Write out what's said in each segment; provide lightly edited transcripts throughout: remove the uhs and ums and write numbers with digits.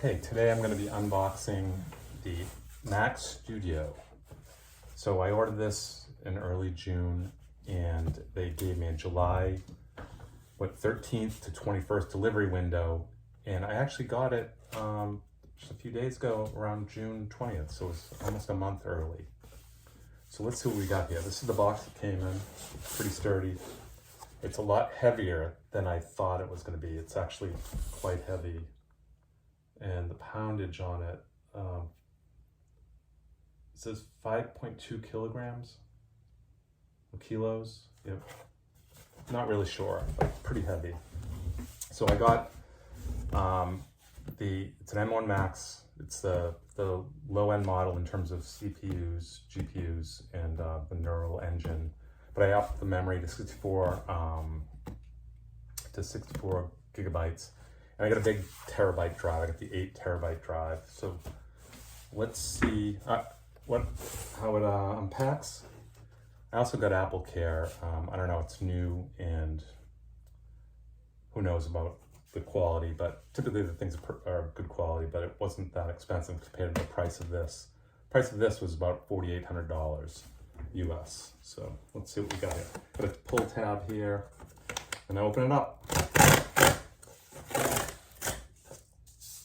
Okay, today I'm going to be unboxing the Mac Studio. So I ordered this in early June and they gave me a July 13th to 21st delivery window, and I actually got it just a few days ago around June 20th, so it's almost a month early. So let's see what we got here. This is the box that came in, pretty sturdy. It's a lot heavier than I thought it was going to be. It's actually quite heavy. And the poundage on it, says 5.2 kilograms, kilos. Yep. Not really sure, but pretty heavy. So I got it's an M1 Max. It's the low end model in terms of CPUs, GPUs, and the neural engine. But I upped the memory to 64 gigabytes. And I got a big terabyte drive. I got the 8 terabyte drive. So let's see how it unpacks. I also got Apple Care. I don't know, it's new and who knows about the quality, but typically the things are good quality, but it wasn't that expensive compared to the price of this. The price of this was about $4,800 US. So let's see what we got here. Got a pull tab here and I open it up.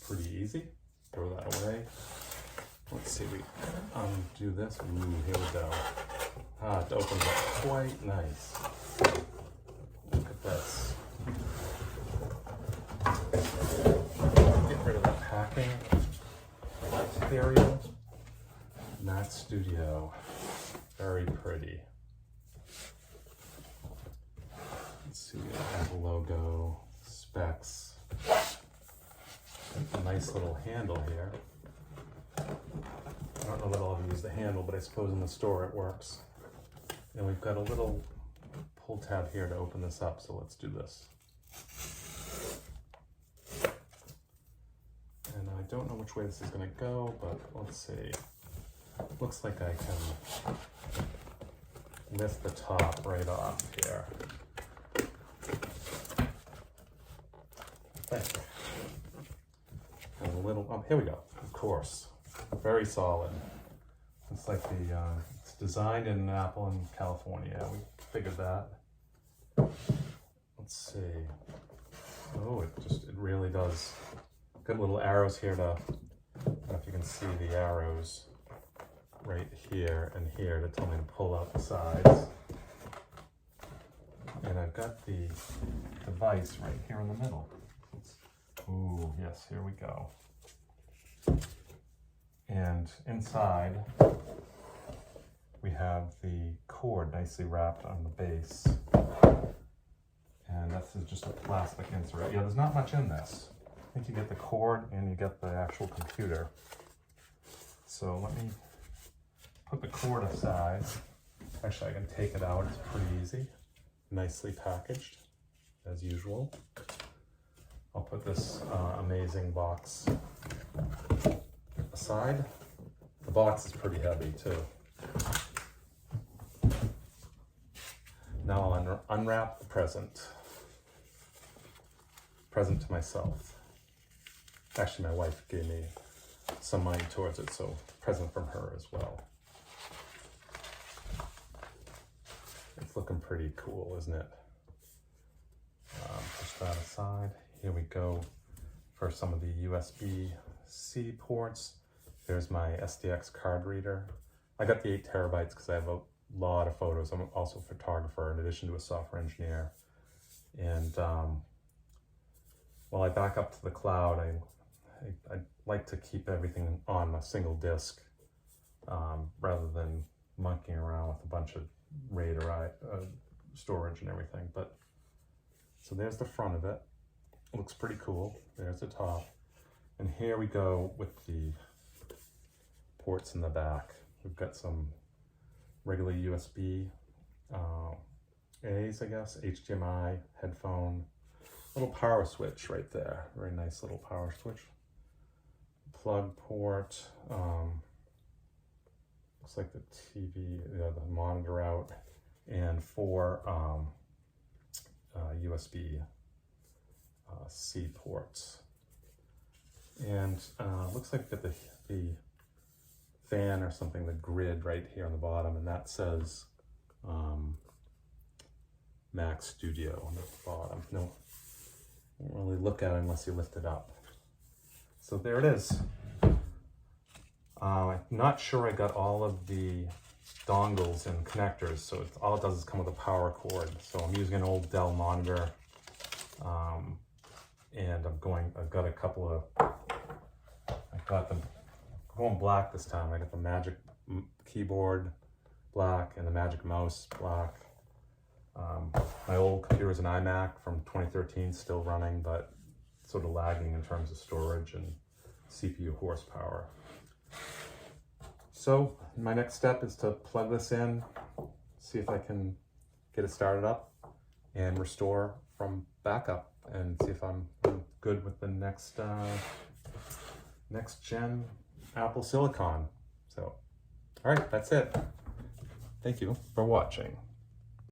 Pretty easy. Throw that away. Let's see, we undo this. Ooh, here we go. It opens up quite nice. Look at this. Get rid of that packing material. Mac Studio. Very pretty. Let's see, Apple logo, specs. A nice little handle here. I don't know that I'll ever use the handle, but I suppose in the store it works. And we've got a little pull tab here to open this up, so let's do this. And I don't know which way this is going to go, but let's see. Looks like I can lift the top right off here. I think. And a little, here we go, of course. Very solid. It's like it's designed in Apple in California. We figured that. Let's see. Oh, it really does. Got little arrows here I don't know if you can see the arrows right here and here to tell me to pull out the sides. And I've got the device right here in the middle. Ooh, yes, here we go. And inside, we have the cord nicely wrapped on the base. And this is just a plastic insert. Yeah, there's not much in this. I think you get the cord and you get the actual computer. So let me put the cord aside. Actually, I can take it out. It's pretty easy. Nicely packaged, as usual. I'll put this amazing box aside. The box is pretty heavy too. Now I'll unwrap the present. Present to myself. Actually, my wife gave me some money towards it, so present from her as well. It's looking pretty cool, isn't it? Push that aside. Here we go for some of the USB-C ports. There's my SDX card reader. I got the 8 terabytes because I have a lot of photos. I'm also a photographer in addition to a software engineer. And while I back up to the cloud, I like to keep everything on a single disk rather than monkeying around with a bunch of RAID or storage and everything. But so there's the front of it. It looks pretty cool. There's the top. And here we go with the ports in the back. We've got some regular USB A's, I guess, HDMI, headphone, little power switch right there. Very nice little power switch. Plug port. Looks like the TV, the monitor out, and 4 USB C ports. And looks like I've got the fan or something, the grid right here on the bottom, and that says Mac Studio on the bottom. No, don't really look at it unless you lift it up. So there it is. I'm not sure I got all of the dongles and connectors, so all it does is come with a power cord. So I'm using an old Dell monitor, and I've got a couple of, I got them going black this time. I got the Magic keyboard black and the Magic mouse black. My old computer is an iMac from 2013, still running, but sort of lagging in terms of storage and CPU horsepower. So my next step is to plug this in, see if I can get it started up and restore from backup, and see if I'm good with the next gen Apple Silicon. So, all right, that's it. Thank you for watching.